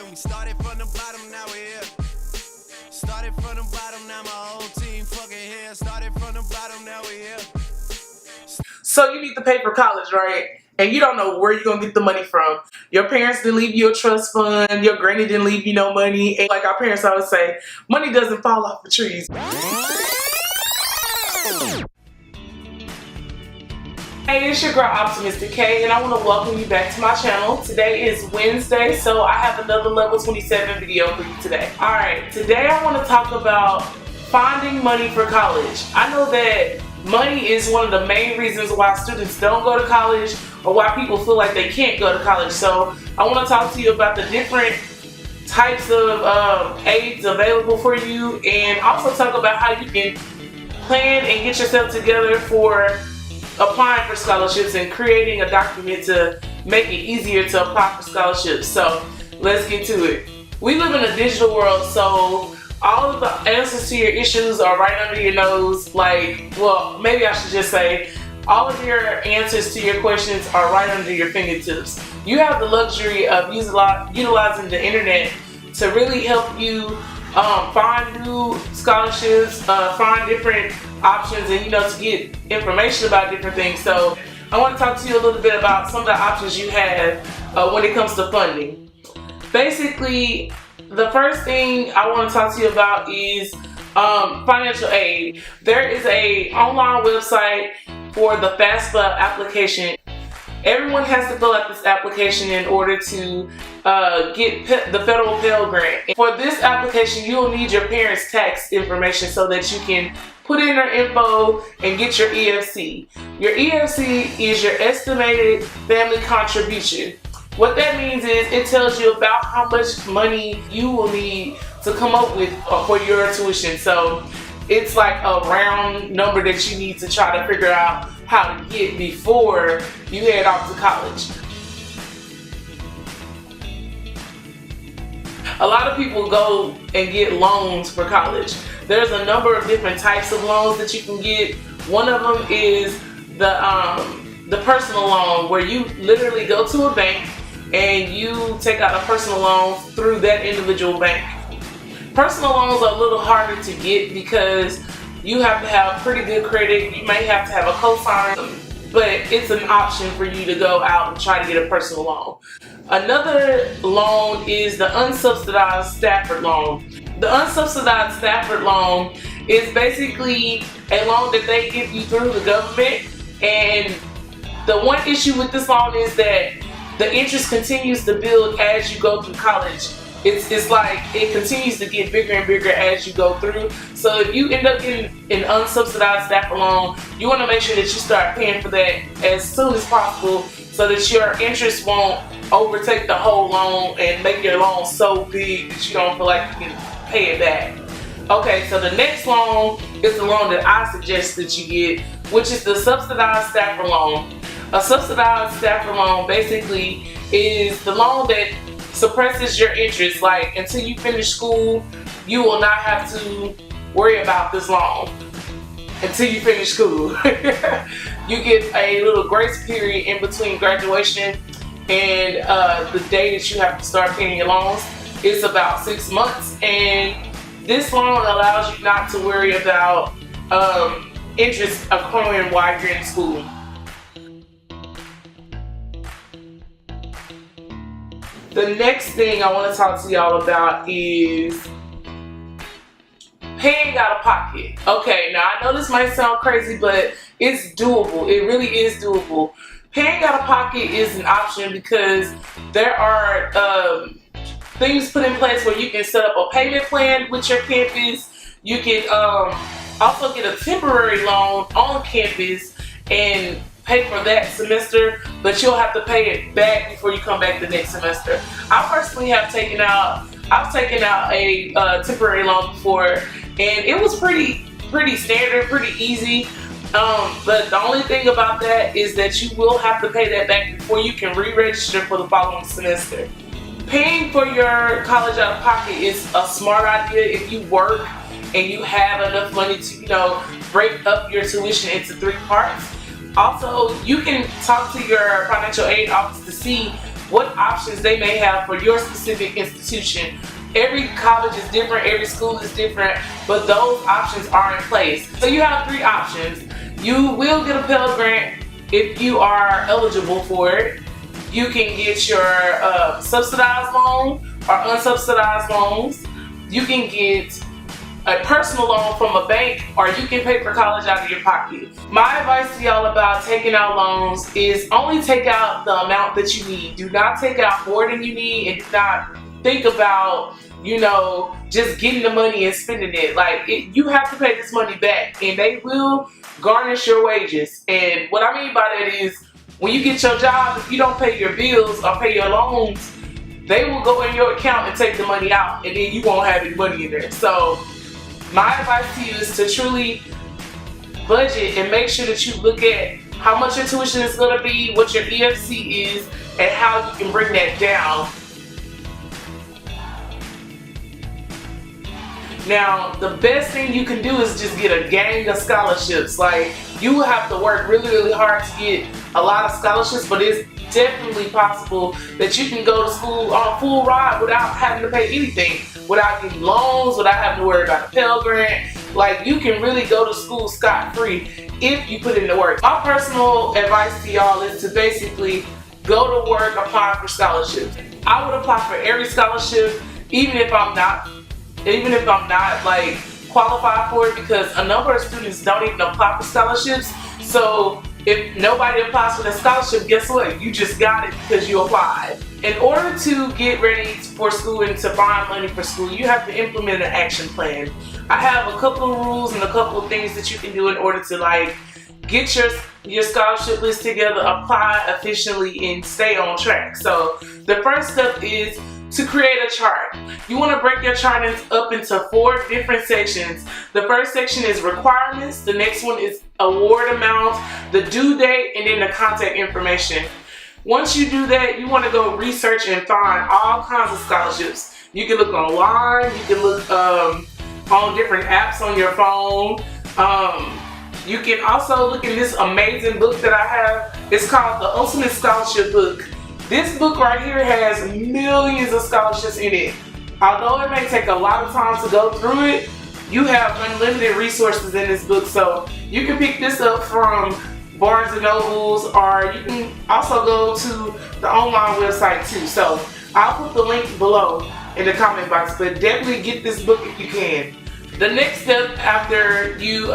and we started from the bottom, now we're here. Started from the bottom, now my whole team fucking here. Started from the bottom, now we're here. So you need to pay for college, right? And you don't know where you're going to get the money from. Your parents didn't leave you a trust fund. Your granny didn't leave you no money. And like our parents always say, money doesn't fall off the trees. Hey, it's your girl Optimistic K, and I want to welcome you back to my channel. Today is Wednesday, so I have another level 27 video for you today. Alright, today I want to talk about finding money for college. I know that money is one of the main reasons why students don't go to college or why people feel like they can't go to college. So I want to talk to you about the different types of aids available for you, and also talk about how you can plan and get yourself together for applying for scholarships and creating a document to make it easier to apply for scholarships. So let's get to it. We live in a digital world, so all of the answers to your issues are right under your nose. Like, well, maybe I should just say all of your answers to your questions are right under your fingertips. You have the luxury of utilizing the internet to really help you find new scholarships, find different options, and to get information about different things. So I want to talk to you a little bit about some of the options you have when it comes to funding. Basically, the first thing I want to talk to you about is financial aid. There is an online website for the FAFSA application. Everyone has to fill out this application in order to get the federal Pell Grant. For this application, you'll need your parents' tax information so that you can put in their info and get your EFC. Your EFC is your estimated family contribution. What that means is it tells you about how much money you will need to come up with for your tuition. So it's like a round number that you need to try to figure out how to get before you head off to college. A lot of people go and get loans for college. There's a number of different types of loans that you can get. One of them is the personal loan, where you literally go to a bank and you take out a personal loan through that individual bank. Personal loans are a little harder to get because you have to have pretty good credit. You may have to have a cosigner, but it's an option for you to go out and try to get a personal loan. Another loan is the unsubsidized Stafford loan. The unsubsidized Stafford loan is basically a loan that they give you through the government, and the one issue with this loan is that the interest continues to build as you go through college. It's like it continues to get bigger and bigger as you go through. So if you end up getting an unsubsidized Stafford loan, you want to make sure that you start paying for that as soon as possible so that your interest won't overtake the whole loan and make your loan so big that you don't feel like you can pay it back. Okay, so the next loan is the loan that I suggest that you get, which is the subsidized Stafford loan. A subsidized Stafford loan basically is the loan that suppresses your interest. Like, until you finish school, you will not have to worry about this loan until you finish school. You get a little grace period in between graduation and the day that you have to start paying your loans. It's about 6 months, and this loan allows you not to worry about interest accruing while you're in school. The next thing I want to talk to y'all about is paying out of pocket. Okay, now I know this might sound crazy, but it's doable. It really is doable. Paying out of pocket is an option because there are things put in place where you can set up a payment plan with your campus. You can also get a temporary loan on campus and pay for that semester, but you'll have to pay it back before you come back the next semester. I personally have taken out a temporary loan before, and it was pretty standard, pretty easy. But the only thing about that is that you will have to pay that back before you can re-register for the following semester. Paying for your college out of pocket is a smart idea if you work and you have enough money to, break up your tuition into 3 parts. Also, you can talk to your financial aid office to see what options they may have for your specific institution. Every college is different, every school is different, but those options are in place. So you have 3 options. You will get a Pell Grant if you are eligible for it. You can get your subsidized loan or unsubsidized loans. You can get a personal loan from a bank, or you can pay for college out of your pocket. My advice to y'all about taking out loans is only take out the amount that you need. Do not take out more than you need, and do not think about, you know, just getting the money and spending it. Like, you have to pay this money back, and they will garnish your wages. And what I mean by that is, when you get your job, if you don't pay your bills or pay your loans, they will go in your account and take the money out, and then you won't have any money in there. So my advice to you is to truly budget and make sure that you look at how much your tuition is going to be, what your EFC is, and how you can bring that down. Now, the best thing you can do is just get a gang of scholarships. Like, you will have to work really, really hard to get a lot of scholarships, but it's definitely possible that you can go to school on a full ride without having to pay anything, without getting loans, without having to worry about a Pell Grant. Like, you can really go to school scot-free if you put in the work. My personal advice to y'all is to basically go to work applying for scholarships. I would apply for every scholarship, even if I'm not like qualified for it, because a number of students don't even apply for scholarships. So if nobody applies for the scholarship, guess what? You just got it because you applied. In order to get ready for school and to find money for school, you have to implement an action plan. I have a couple of rules and a couple of things that you can do in order to like get your scholarship list together, apply efficiently, and stay on track. So the first step is to create a chart. You want to break your chart up into 4 different sections. The first section is requirements, the next one is award amount, the due date, and then the contact information. Once you do that, you want to go research and find all kinds of scholarships. You can look online, you can look on different apps on your phone. You can also look in this amazing book that I have. It's called The Ultimate Scholarship Book. This book right here has millions of scholarships in it. Although it may take a lot of time to go through it, you have unlimited resources in this book. So you can pick this up from Barnes and Nobles, or you can also go to the online website too. So I'll put the link below in the comment box, but definitely get this book if you can. The next step after you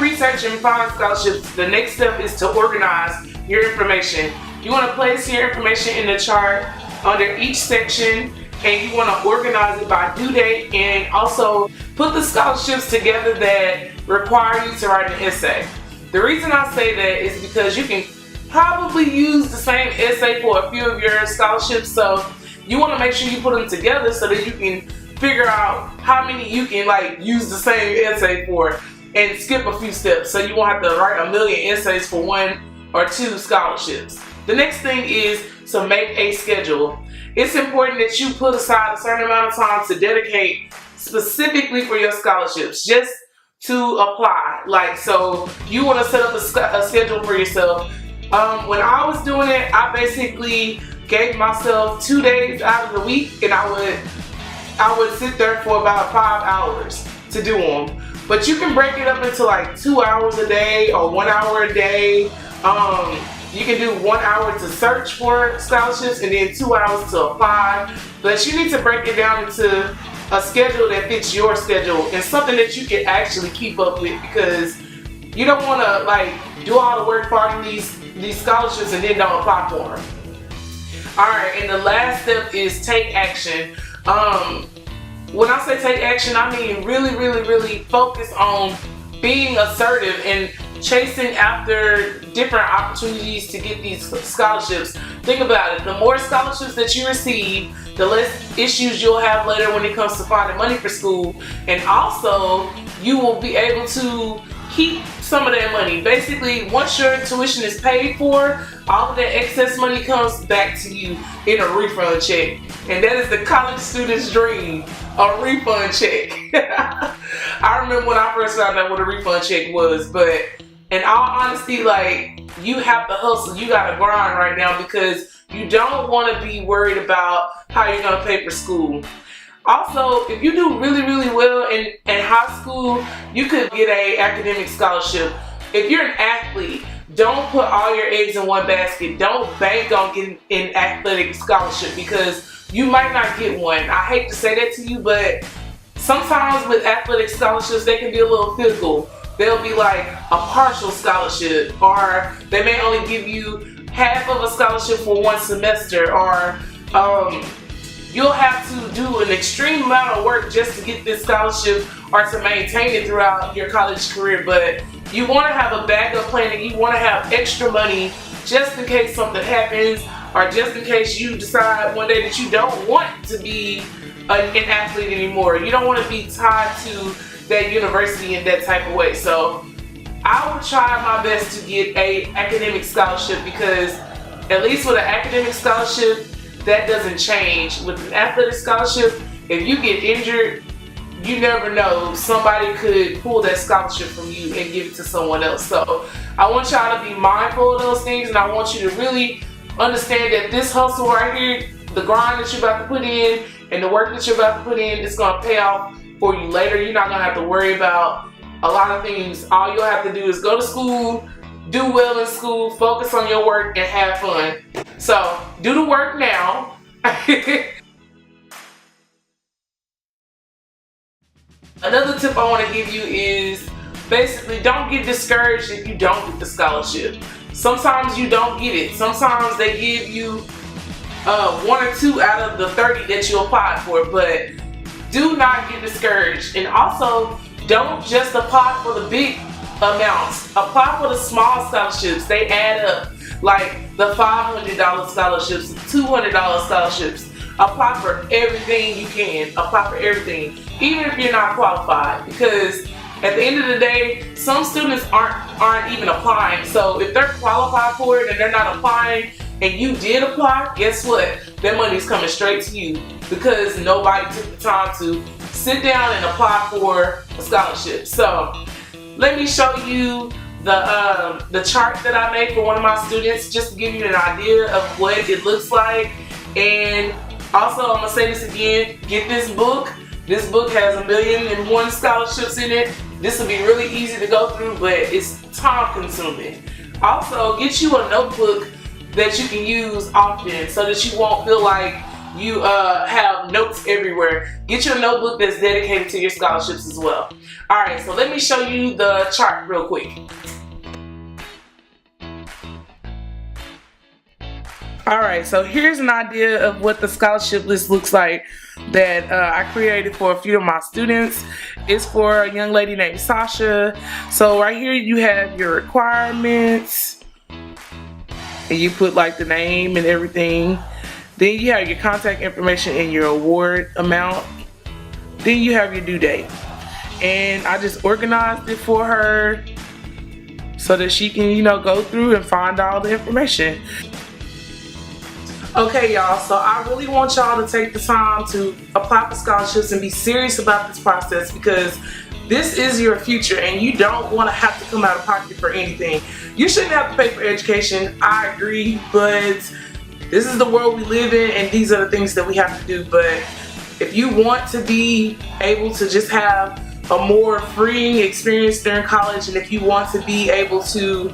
research and find scholarships, the next step is to organize your information. You want to place your information in the chart under each section, and you want to organize it by due date, and also put the scholarships together that require you to write an essay. The reason I say that is because you can probably use the same essay for a few of your scholarships, so you want to make sure you put them together so that you can figure out how many you can like use the same essay for and skip a few steps, so you won't have to write a million essays for 1 or 2 scholarships. The next thing is to make a schedule. It's important that you put aside a certain amount of time to dedicate specifically for your scholarships, just to apply. Like, so you want to set up a schedule for yourself. When I was doing it, I basically gave myself 2 days out of the week, and I would sit there for about 5 hours to do them. But you can break it up into like 2 hours a day or 1 hour a day. You can do 1 hour to search for scholarships and then 2 hours to apply. But you need to break it down into a schedule that fits your schedule and something that you can actually keep up with, because you don't want to like do all the work finding these scholarships and then don't apply for them. Alright, and the last step is take action. When I say take action, I mean really focus on being assertive and chasing after different opportunities to get these scholarships. Think about it. The more scholarships that you receive, the less issues you'll have later when it comes to finding money for school. And also, you will be able to keep some of that money. Basically, once your tuition is paid for, all of that excess money comes back to you in a refund check. And that is the college student's dream, a refund check. I remember when I first found out what a refund check was, but in all honesty, like, you have to hustle, you gotta grind right now, because You don't want to be worried about how you're going to pay for school. Also, if you do really, really well in high school, you could get an academic scholarship. If you're an athlete, don't put all your eggs in one basket. Don't bank on getting an athletic scholarship because you might not get one. I hate to say that to you, but sometimes with athletic scholarships, they can be a little fickle. They'll be like a partial scholarship, or they may only give you half of a scholarship for one semester, or you'll have to do an extreme amount of work just to get this scholarship or to maintain it throughout your college career. But you want to have a backup plan, and you want to have extra money just in case something happens, or just in case you decide one day that you don't want to be an athlete anymore. You don't want to be tied to that university in that type of way. So I would try my best to get an academic scholarship, because at least with an academic scholarship, that doesn't change. With an athletic scholarship, if you get injured, you never know. Somebody could pull that scholarship from you and give it to someone else. So I want y'all to be mindful of those things, and I want you to really understand that this hustle right here, the grind that you're about to put in and the work that you're about to put in, is going to pay off for you later. You're not going to have to worry about a lot of things. All you'll have to do is go to school, do well in school, focus on your work, and have fun. So do the work now. Another tip I want to give you is basically don't get discouraged if you don't get the scholarship. Sometimes you don't get it. Sometimes they give you 1 or 2 out of the 30 that you applied for, but do not get discouraged. And also, don't just apply for the big amounts. Apply for the small scholarships. They add up, like the $500 scholarships, $200 scholarships. Apply for everything you can. Apply for everything, even if you're not qualified, because at the end of the day, some students aren't even applying. So if they're qualified for it and they're not applying, and you did apply, guess what? That money's coming straight to you, because nobody took the time to sit down and apply for a scholarship. So let me show you the chart that I made for one of my students, just to give you an idea of what it looks like. And also, I'm gonna say this again, get this book. This book has 1,000,001 scholarships in it. This will be really easy to go through, but it's time consuming. Also, get you a notebook that you can use often, so that you won't feel like you have notes everywhere. Get you a notebook that's dedicated to your scholarships as well. Alright, so let me show you the chart real quick. Alright, so here's an idea of what the scholarship list looks like that I created for a few of my students. It's for a young lady named Sasha. So right here you have your requirements, and you put like the name and everything. Then you have your contact information and your award amount. Then you have your due date. And I just organized it for her so that she can, you know, go through and find all the information. Okay, y'all, so I really want y'all to take the time to apply for scholarships and be serious about this process, because this is your future and you don't want to have to come out of pocket for anything. You shouldn't have to pay for education, I agree, but this is the world we live in and these are the things that we have to do. But if you want to be able to just have a more freeing experience during college, and if you want to be able to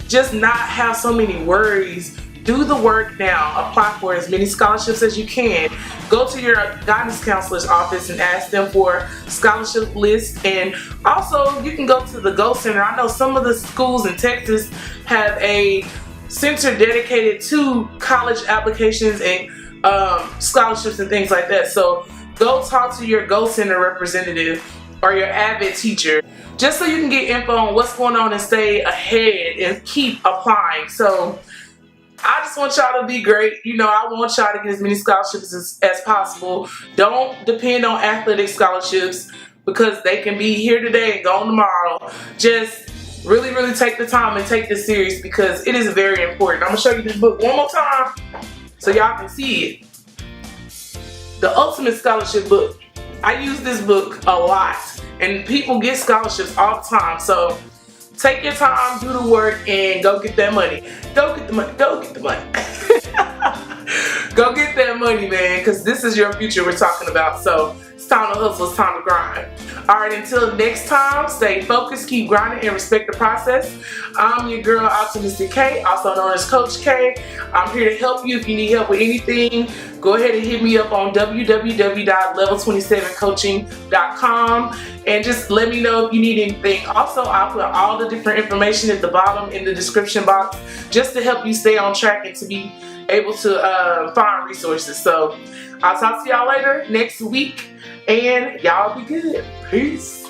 just not have so many worries, do the work now. Apply for as many scholarships as you can. Go to your guidance counselor's office and ask them for scholarship lists. And also, you can go to the Go Center. I know some of the schools in Texas have a center dedicated to college applications and scholarships and things like that. So go talk to your Go Center representative or your Avid teacher, just so you can get info on what's going on and stay ahead and keep applying. So I just want y'all to be great. You know, I want y'all to get as many scholarships as possible. Don't depend on athletic scholarships, because they can be here today and gone tomorrow. Just really, really take the time and take this serious, because it is very important. I'm going to show you this book one more time so y'all can see it. The Ultimate Scholarship Book. I use this book a lot, and people get scholarships all the time. So Take your time, do the work, and go get that money. Go get the money. Go get the money. Go get that money, man, because this is your future we're talking about. So it's time to hustle, it's time to grind. Alright, until next time, stay focused, keep grinding, and respect the process. I'm your girl, Optimistic K, also known as Coach K. I'm here to help you if you need help with anything. Go ahead and hit me up on www.level27coaching.com and just let me know if you need anything. Also, I'll put all the different information at the bottom in the description box just to help you stay on track and to be able to find resources. So I'll talk to y'all later next week, and y'all be good. Peace.